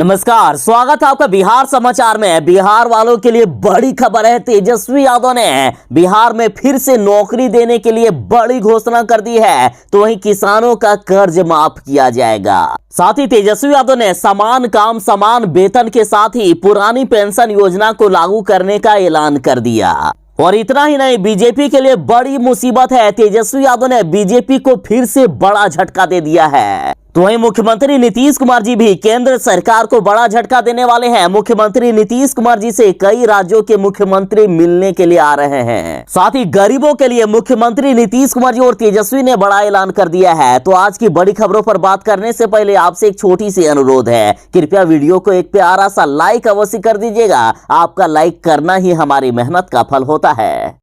नमस्कार, स्वागत है आपका बिहार समाचार में। बिहार वालों के लिए बड़ी खबर है। तेजस्वी यादव ने बिहार में फिर से नौकरी देने के लिए बड़ी घोषणा कर दी है। तो वहीं किसानों का कर्ज माफ किया जाएगा। साथ ही तेजस्वी यादव ने समान काम समान वेतन के साथ ही पुरानी पेंशन योजना को लागू करने का ऐलान कर दिया। और इतना ही नहीं, बीजेपी के लिए बड़ी मुसीबत है। तेजस्वी यादव ने बीजेपी को फिर से बड़ा झटका दे दिया है। तो वहीं मुख्यमंत्री नीतीश कुमार जी भी केंद्र सरकार को बड़ा झटका देने वाले हैं। मुख्यमंत्री नीतीश कुमार जी से कई राज्यों के मुख्यमंत्री मिलने के लिए आ रहे हैं। साथ ही गरीबों के लिए मुख्यमंत्री नीतीश कुमार जी और तेजस्वी ने बड़ा ऐलान कर दिया है। तो आज की बड़ी खबरों पर बात करने से पहले आपसे एक छोटी सी अनुरोध है, कृपया वीडियो को एक प्यारा सा लाइक अवश्य कर दीजिएगा। आपका लाइक करना ही हमारी मेहनत का फल होता है।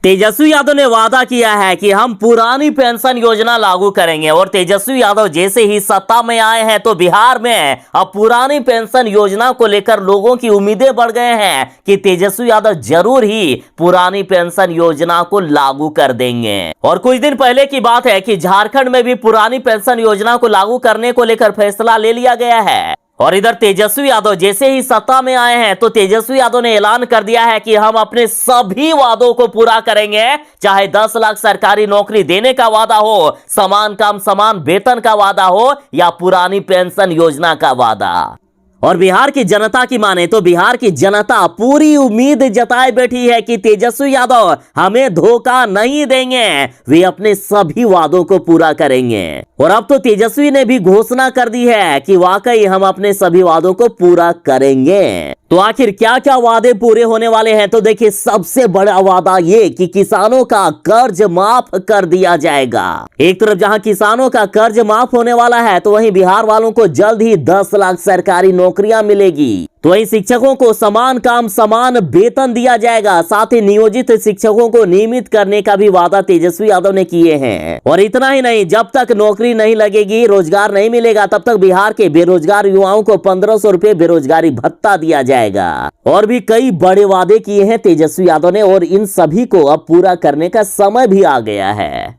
तेजस्वी यादव ने वादा किया है कि हम पुरानी पेंशन योजना लागू करेंगे। और तेजस्वी यादव जैसे ही सत्ता में आए हैं तो बिहार में अब पुरानी पेंशन योजना को लेकर लोगों की उम्मीदें बढ़ गए हैं कि तेजस्वी यादव जरूर ही पुरानी पेंशन योजना को लागू कर देंगे। और कुछ दिन पहले की बात है कि झारखंड में भी पुरानी पेंशन योजना को लागू करने को लेकर फैसला ले लिया गया है। और इधर तेजस्वी यादव जैसे ही सत्ता में आए हैं तो तेजस्वी यादव ने ऐलान कर दिया है कि हम अपने सभी वादों को पूरा करेंगे, चाहे 10 लाख सरकारी नौकरी देने का वादा हो, समान काम समान वेतन का वादा हो या पुरानी पेंशन योजना का वादा। और बिहार की जनता की माने तो बिहार की जनता पूरी उम्मीद जताए बैठी है कि तेजस्वी यादव हमें धोखा नहीं देंगे, वे अपने सभी वादों को पूरा करेंगे। और अब तो तेजस्वी ने भी घोषणा कर दी है कि वाकई हम अपने सभी वादों को पूरा करेंगे। तो आखिर क्या क्या वादे पूरे होने वाले हैं? तो देखिए, सबसे बड़ा वादा ये कि किसानों का कर्ज माफ कर दिया जाएगा। एक तरफ जहां किसानों का कर्ज माफ होने वाला है तो वहीं बिहार वालों को जल्द ही 10 लाख सरकारी नौकरियां मिलेगी। तो वहीं शिक्षकों को समान काम समान वेतन दिया जाएगा। साथ ही नियोजित शिक्षकों को नियमित करने का भी वादा तेजस्वी यादव ने किए हैं। और इतना ही नहीं, जब तक नौकरी नहीं लगेगी, रोजगार नहीं मिलेगा, तब तक बिहार के बेरोजगार युवाओं को 1500 रुपए बेरोजगारी भत्ता दिया जाएगा। और भी कई बड़े वादे किए हैं तेजस्वी यादव ने और इन सभी को अब पूरा करने का समय भी आ गया है।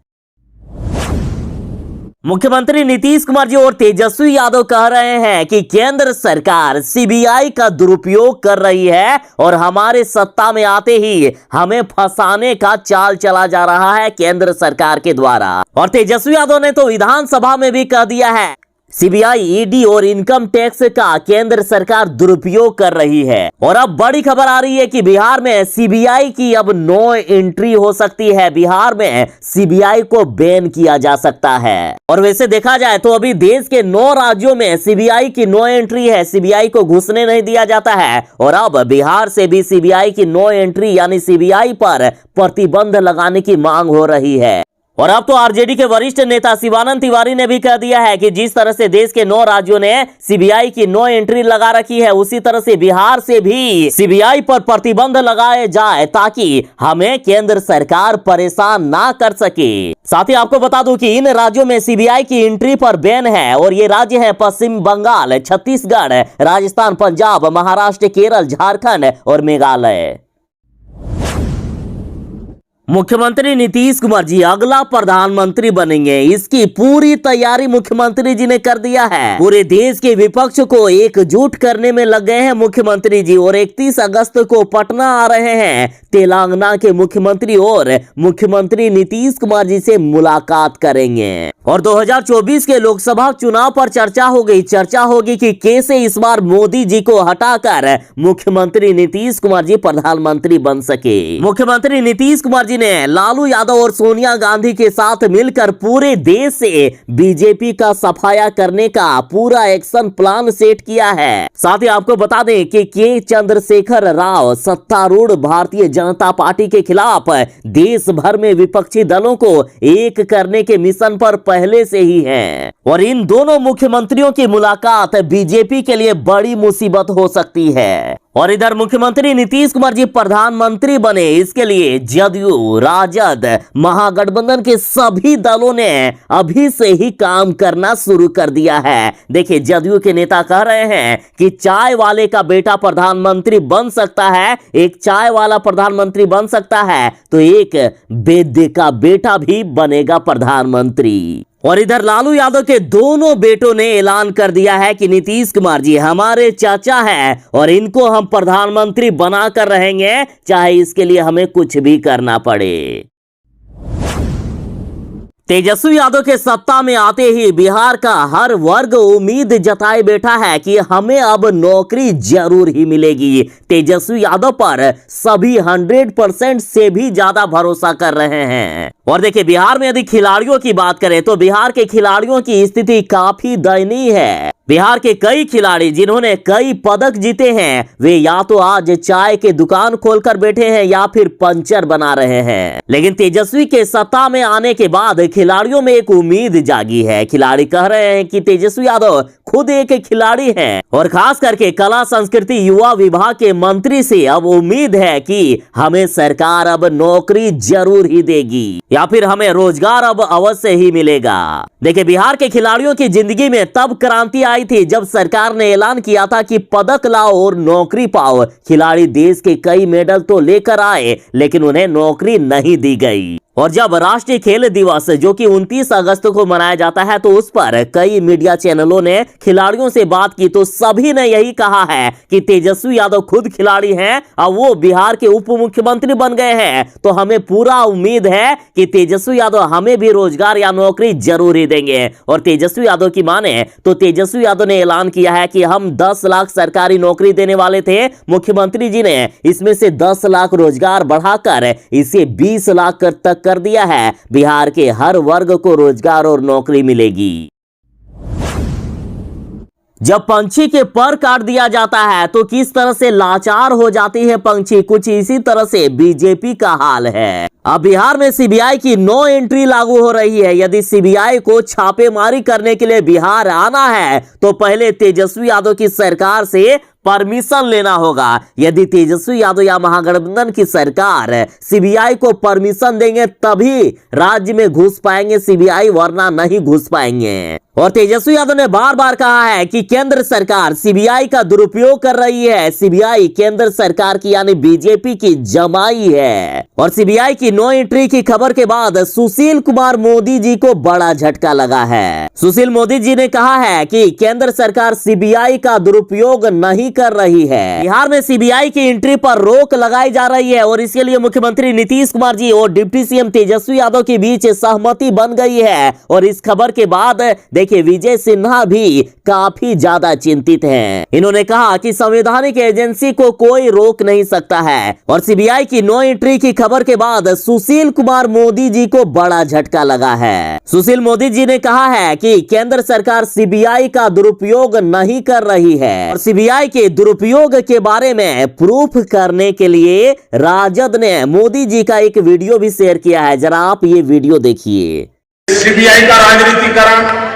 मुख्यमंत्री नीतीश कुमार जी और तेजस्वी यादव कह रहे हैं कि केंद्र सरकार सीबीआई का दुरुपयोग कर रही है और हमारे सत्ता में आते ही हमें फंसाने का चाल चला जा रहा है केंद्र सरकार के द्वारा। और तेजस्वी यादव ने तो विधानसभा में भी कह दिया है, सीबीआई, ईडी और इनकम टैक्स का केंद्र सरकार दुरुपयोग कर रही है। और अब बड़ी खबर आ रही है कि बिहार में सीबीआई की अब नो एंट्री हो सकती है। बिहार में सीबीआई को बैन किया जा सकता है। और वैसे देखा जाए तो अभी देश के 9 राज्यों में सीबीआई की नो एंट्री है, सीबीआई को घुसने नहीं दिया जाता है। और अब बिहार से भी सीबीआई की नो एंट्री यानी सीबीआई पर प्रतिबंध लगाने की मांग हो रही है। और अब तो आरजेडी के वरिष्ठ नेता शिवानंद तिवारी ने भी कह दिया है कि जिस तरह से देश के 9 राज्यों ने सीबीआई की नो एंट्री लगा रखी है, उसी तरह से बिहार से भी सीबीआई पर प्रतिबंध लगाए जाए ताकि हमें केंद्र सरकार परेशान ना कर सके। साथ ही आपको बता दूं कि इन राज्यों में सीबीआई की एंट्री पर बैन है। और ये राज्य हैं पश्चिम बंगाल, छत्तीसगढ़, राजस्थान, पंजाब, महाराष्ट्र, केरल, झारखंड और मेघालय। मुख्यमंत्री नीतीश कुमार जी अगला प्रधानमंत्री बनेंगे, इसकी पूरी तैयारी मुख्यमंत्री जी ने कर दिया है। पूरे देश के विपक्ष को एकजुट करने में लग गए हैं मुख्यमंत्री जी। और 31 अगस्त को पटना आ रहे हैं तेलंगाना के मुख्यमंत्री और मुख्यमंत्री नीतीश कुमार जी से मुलाकात करेंगे। और 2024 के लोकसभा चुनाव पर चर्चा होगी कि कैसे इस बार मोदी जी को हटाकर मुख्यमंत्री नीतीश कुमार जी प्रधानमंत्री बन सके। मुख्यमंत्री नीतीश कुमार जी ने लालू यादव और सोनिया गांधी के साथ मिलकर पूरे देश से बीजेपी का सफाया करने का पूरा एक्शन प्लान सेट किया है। साथ ही आपको बता दें कि के चंद्रशेखर राव सत्तारूढ़ भारतीय जनता पार्टी के खिलाफ देश भर में विपक्षी दलों को एक करने के मिशन पर पहले से ही हैं। और इन दोनों मुख्यमंत्रियों की मुलाकात बीजेपी के लिए बड़ी मुसीबत हो सकती है। और इधर मुख्यमंत्री नीतीश कुमार जी प्रधानमंत्री बने, इसके लिए जदयू, राजद, महागठबंधन के सभी दलों ने अभी से ही काम करना शुरू कर दिया है। देखिए, जदयू के नेता कह रहे हैं कि चाय वाले का बेटा प्रधानमंत्री बन सकता है, एक चाय वाला प्रधानमंत्री बन सकता है तो एक वैद्य का बेटा भी बनेगा प्रधानमंत्री। और इधर लालू यादव के दोनों बेटों ने ऐलान कर दिया है कि नीतीश कुमार जी हमारे चाचा हैं और इनको हम प्रधानमंत्री बनाकर रहेंगे, चाहे इसके लिए हमें कुछ भी करना पड़े। तेजस्वी यादव के सत्ता में आते ही बिहार का हर वर्ग उम्मीद जताए बैठा है कि हमें अब नौकरी जरूर ही मिलेगी। तेजस्वी यादव पर सभी 100% से भी ज्यादा भरोसा कर रहे हैं। और देखिए, बिहार में यदि खिलाड़ियों की बात करें तो बिहार के खिलाड़ियों की स्थिति काफी दयनीय है। बिहार के कई खिलाड़ी जिन्होंने कई पदक जीते हैं, वे या तो आज चाय के दुकान खोलकर बैठे हैं या फिर पंचर बना रहे हैं। लेकिन तेजस्वी के सत्ता में आने के बाद खिलाड़ियों में एक उम्मीद जागी है। खिलाड़ी कह रहे हैं कि तेजस्वी यादव खुद एक खिलाड़ी हैं और खास करके कला संस्कृति युवा विभाग के मंत्री से अब उम्मीद है कि हमें सरकार अब नौकरी जरूर ही देगी या फिर हमें रोजगार अब अवश्य ही मिलेगा। देखिए, बिहार के खिलाड़ियों की जिंदगी में तब क्रांति आई थी जब सरकार ने ऐलान किया था कि पदक लाओ और नौकरी पाओ। खिलाड़ी देश के कई मेडल तो लेकर आए, लेकिन उन्हें नौकरी नहीं दी गई। और जब राष्ट्रीय खेल दिवस जो कि 29 अगस्त को मनाया जाता है, तो उस पर कई मीडिया चैनलों ने खिलाड़ियों से बात की तो सभी ने यही कहा है कि तेजस्वी यादव खुद खिलाड़ी हैं और वो बिहार के उप मुख्यमंत्री बन गए हैं, तो हमें पूरा उम्मीद है कि तेजस्वी यादव हमें भी रोजगार या नौकरी जरूर ही देंगे। और तेजस्वी यादव की माने तो तेजस्वी यादव ने ऐलान किया है कि हम 10 लाख सरकारी नौकरी देने वाले थे। मुख्यमंत्री जी ने इसमें से 10 लाख रोजगार बढ़ाकर इसे 20 लाख तक कर दिया है। बिहार के हर वर्ग को रोजगार और नौकरी मिलेगी। जब पंछी के पर काट दिया जाता है तो किस तरह से लाचार हो जाती है पंछी, कुछ इसी तरह से बीजेपी का हाल है। अब बिहार में सीबीआई की नो एंट्री लागू हो रही है। यदि सीबीआई को छापेमारी करने के लिए बिहार आना है तो पहले तेजस्वी यादव की सरकार से परमिशन लेना होगा। यदि तेजस्वी यादव या महागठबंधन की सरकार सीबीआई को परमिशन देंगे तभी राज्य में घुस पाएंगे सीबीआई, वरना नहीं घुस पाएंगे। और तेजस्वी यादव ने बार बार कहा है कि केंद्र सरकार सीबीआई का दुरुपयोग कर रही है। सीबीआई केंद्र सरकार की यानी बीजेपी की जमाई है। और सीबीआई की नो एंट्री की खबर के बाद सुशील कुमार मोदी जी को बड़ा झटका लगा है। सुशील मोदी जी ने कहा है कि केंद्र सरकार सीबीआई का दुरुपयोग नहीं कर रही है। बिहार में सीबीआई की एंट्री पर रोक लगाई जा रही है और इसके लिए मुख्यमंत्री नीतीश कुमार जी और डिप्टी सीएम तेजस्वी यादव के बीच सहमति बन गई है। और इस खबर के बाद देखिए, विजय सिन्हा भी काफी ज्यादा चिंतित हैं। इन्होंने कहा कि संवैधानिक एजेंसी को कोई रोक नहीं सकता है। और सीबीआई की नो एंट्री की खबर के बाद सुशील कुमार मोदी जी को बड़ा झटका लगा है। सुशील मोदी जी ने कहा है कि केंद्र सरकार सीबीआई का दुरुपयोग नहीं कर रही है। और सीबीआई के दुरुपयोग के बारे में प्रूफ करने के लिए राजद ने मोदी जी का एक वीडियो भी शेयर किया है। जरा आप ये वीडियो देखिए। सीबीआई का राजनीतिकरण,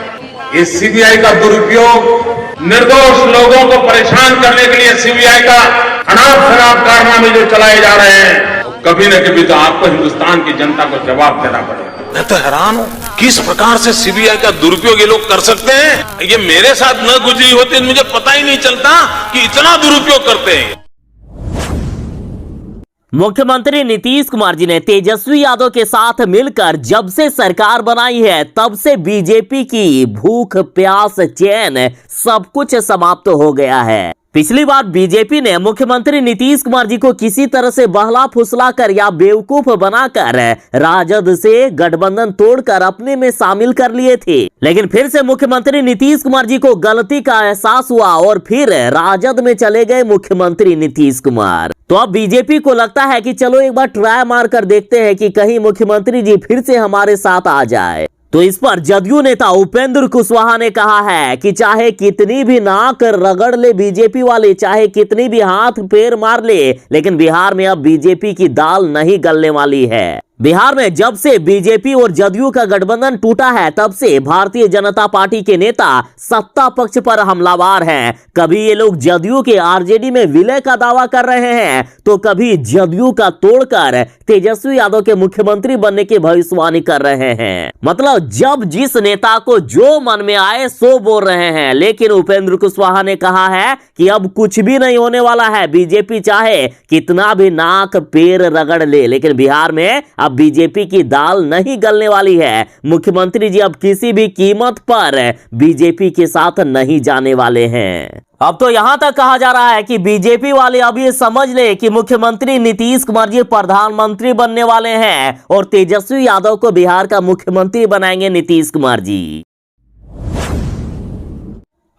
इस सीबीआई का दुरुपयोग, निर्दोष लोगों को परेशान करने के लिए सीबीआई का अनाप शनाप कारनामे जो चलाए जा रहे हैं, कभी न कभी तो आपको हिंदुस्तान की जनता को जवाब देना पड़ेगा। मैं तो हैरान हूँ किस प्रकार से सीबीआई का दुरुपयोग ये लोग कर सकते हैं। ये मेरे साथ न गुजरी होती मुझे पता ही नहीं चलता कि इतना दुरुपयोग करते हैं। मुख्यमंत्री नीतीश कुमार जी ने तेजस्वी यादव के साथ मिलकर जब से सरकार बनाई है तब से बीजेपी की भूख प्यास चैन सब कुछ समाप्त हो गया है। पिछली बार बीजेपी ने मुख्यमंत्री नीतीश कुमार जी को किसी तरह से बहला फुसला कर या बेवकूफ बनाकर राजद से गठबंधन तोड़कर अपने में शामिल कर लिए थे। लेकिन फिर से मुख्यमंत्री नीतीश कुमार जी को गलती का एहसास हुआ और फिर राजद में चले गए मुख्यमंत्री नीतीश कुमार। तो अब बीजेपी को लगता है कि चलो एक बार ट्राई मार कर देखते हैं कि कहीं मुख्यमंत्री जी फिर से हमारे साथ आ जाए। तो इस पर जदयू नेता उपेंद्र कुशवाहा ने कहा है कि चाहे कितनी भी नाक रगड़ ले बीजेपी वाले, चाहे कितनी भी हाथ पैर मार ले, लेकिन बिहार में अब बीजेपी की दाल नहीं गलने वाली है। बिहार में जब से बीजेपी और जदयू का गठबंधन टूटा है तब से भारतीय जनता पार्टी के नेता सत्ता पक्ष पर हमलावर हैं। कभी ये लोग जदयू के आरजेडी में विलय का दावा कर रहे हैं तो कभी जदयू का तोड़कर तेजस्वी यादव के मुख्यमंत्री बनने की भविष्यवाणी कर रहे हैं। मतलब जब जिस नेता को जो मन में आए सो बोल रहे हैं। लेकिन उपेंद्र कुशवाहा ने कहा है कि अब कुछ भी नहीं होने वाला है। बीजेपी चाहे कितना भी नाक पैर रगड़ ले, लेकिन बिहार में अब बीजेपी की दाल नहीं गलने वाली है। मुख्यमंत्री जी अब किसी भी कीमत पर बीजेपी के साथ नहीं जाने वाले हैं। अब तो यहां तक कहा जा रहा है कि बीजेपी वाले अब ये समझ ले कि मुख्यमंत्री नीतीश कुमार जी प्रधानमंत्री बनने वाले हैं और तेजस्वी यादव को बिहार का मुख्यमंत्री बनाएंगे नीतीश कुमार जी।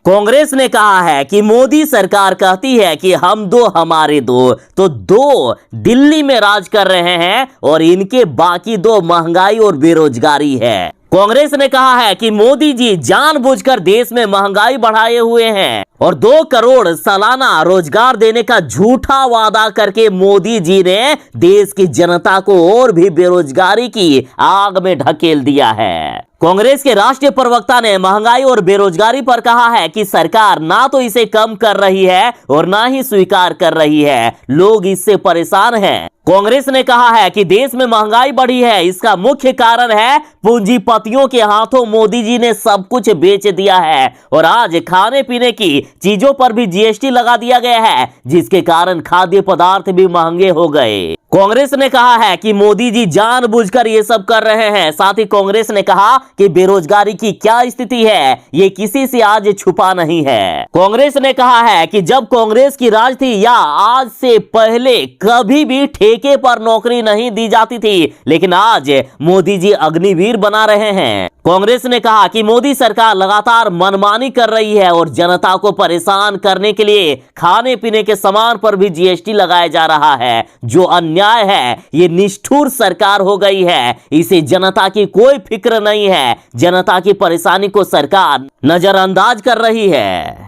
कांग्रेस ने कहा है कि मोदी सरकार कहती है कि हम दो हमारे दो, तो दो दिल्ली में राज कर रहे हैं और इनके बाकी दो महंगाई और बेरोजगारी है। कांग्रेस ने कहा है कि मोदी जी जानबूझकर देश में महंगाई बढ़ाए हुए हैं और 2 करोड़ सालाना रोजगार देने का झूठा वादा करके मोदी जी ने देश की जनता को और भी बेरोजगारी की आग में ढकेल दिया है। कांग्रेस के राष्ट्रीय प्रवक्ता ने महंगाई और बेरोजगारी पर कहा है कि सरकार ना तो इसे कम कर रही है और ना ही स्वीकार कर रही है, लोग इससे परेशान हैं। कांग्रेस ने कहा है कि देश में महंगाई बढ़ी है, इसका मुख्य कारण है पूंजीपतियों के हाथों मोदी जी ने सब कुछ बेच दिया है और आज खाने पीने की चीजों पर भी जीएसटी लगा दिया गया है, जिसके कारण खाद्य पदार्थ भी महंगे हो गए। कांग्रेस ने कहा है कि मोदी जी जानबूझकर ये सब कर रहे हैं। साथ ही कांग्रेस ने कहा कि बेरोजगारी की क्या स्थिति है ये किसी से आज छुपा नहीं है। कांग्रेस ने कहा है कि जब कांग्रेस की राज थी या आज से पहले कभी भी ठेके पर नौकरी नहीं दी जाती थी, लेकिन आज मोदी जी अग्निवीर बना रहे हैं। कांग्रेस ने कहा कि मोदी सरकार लगातार मनमानी कर रही है और जनता को परेशान करने के लिए खाने पीने के सामान पर भी जीएसटी लगाया जा रहा है, जो अन्याय है। ये निष्ठुर सरकार हो गई है, इसे जनता की कोई फिक्र नहीं है। जनता की परेशानी को सरकार नजरअंदाज कर रही है।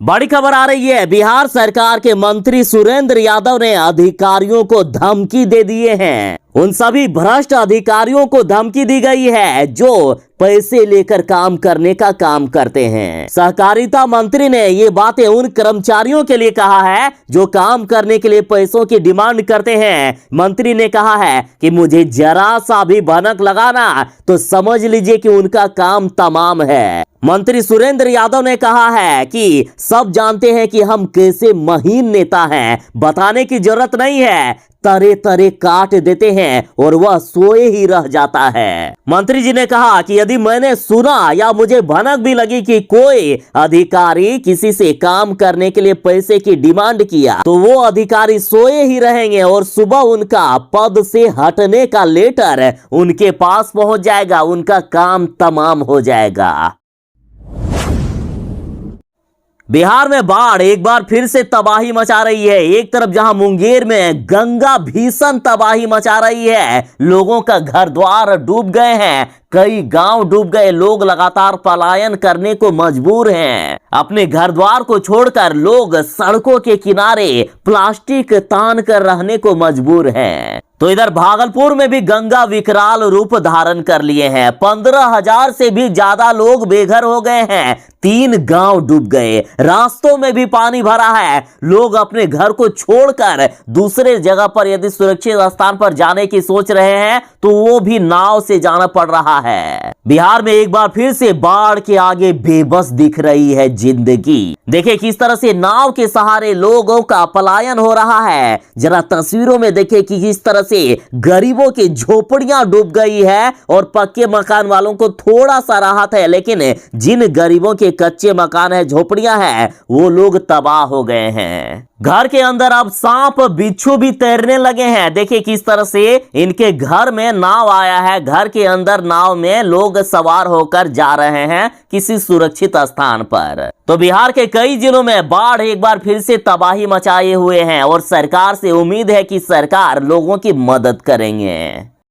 बड़ी खबर आ रही है, बिहार सरकार के मंत्री सुरेंद्र यादव ने अधिकारियों को धमकी दे दिए हैं। उन सभी भ्रष्ट अधिकारियों को धमकी दी गई है जो पैसे लेकर काम करने का काम करते हैं। सहकारिता मंत्री ने ये बातें उन कर्मचारियों के लिए कहा है जो काम करने के लिए पैसों की डिमांड करते हैं। मंत्री ने कहा है कि मुझे जरा सा भी भनक लगाना तो समझ लीजिए कि उनका काम तमाम है। मंत्री सुरेंद्र यादव ने कहा है कि सब जानते हैं कि हम कैसे महीन नेता हैं, बताने की जरूरत नहीं है, तरे तरे काट देते हैं और वह सोए ही रह जाता है। मंत्री जी ने कहा कि यदि मैंने सुना या मुझे भनक भी लगी कि कोई अधिकारी किसी से काम करने के लिए पैसे की डिमांड किया, तो वो अधिकारी सोए ही रहेंगे और सुबह उनका पद से हटने का लेटर उनके पास पहुंच जाएगा, उनका काम तमाम हो जाएगा। बिहार में बाढ़ एक बार फिर से तबाही मचा रही है। एक तरफ जहां मुंगेर में गंगा भीषण तबाही मचा रही है, लोगों का घर द्वार डूब गए हैं, कई गांव डूब गए, लोग लगातार पलायन करने को मजबूर हैं। अपने घर द्वार को छोड़कर लोग सड़कों के किनारे प्लास्टिक तान कर रहने को मजबूर हैं। तो इधर भागलपुर में भी गंगा विकराल रूप धारण कर लिए हैं। 15,000 से भी ज्यादा लोग बेघर हो गए हैं। 3 गांव डूब गए, रास्तों में भी पानी भरा है। लोग अपने घर को छोड़कर दूसरे जगह पर यदि सुरक्षित स्थान पर जाने की सोच रहे हैं तो वो भी नाव से जाना पड़ रहा है। बिहार में एक बार फिर से बाढ़ के आगे बेबस दिख रही है जिंदगी। देखिए किस तरह से नाव के सहारे लोगों का पलायन हो रहा है। जरा तस्वीरों में देखिए कि किस तरह से गरीबों की झोपड़ियां डूब गई है और पक्के मकान वालों को थोड़ा सा राहत है, लेकिन जिन गरीबों के कच्चे मकान है, झोपड़ियां हैं, वो लोग तबाह हो गए हैं। घर के अंदर अब सांप बिच्छू भी तैरने लगे हैं। देखिए किस तरह से इनके घर में नाव आया है, घर के अंदर नाव में लोग सवार होकर जा रहे हैं किसी सुरक्षित स्थान पर। तो बिहार के कई जिलों में बाढ़ एक बार फिर से तबाही मचाए हुए हैं और सरकार से उम्मीद है कि सरकार लोगों की मदद करेंगे।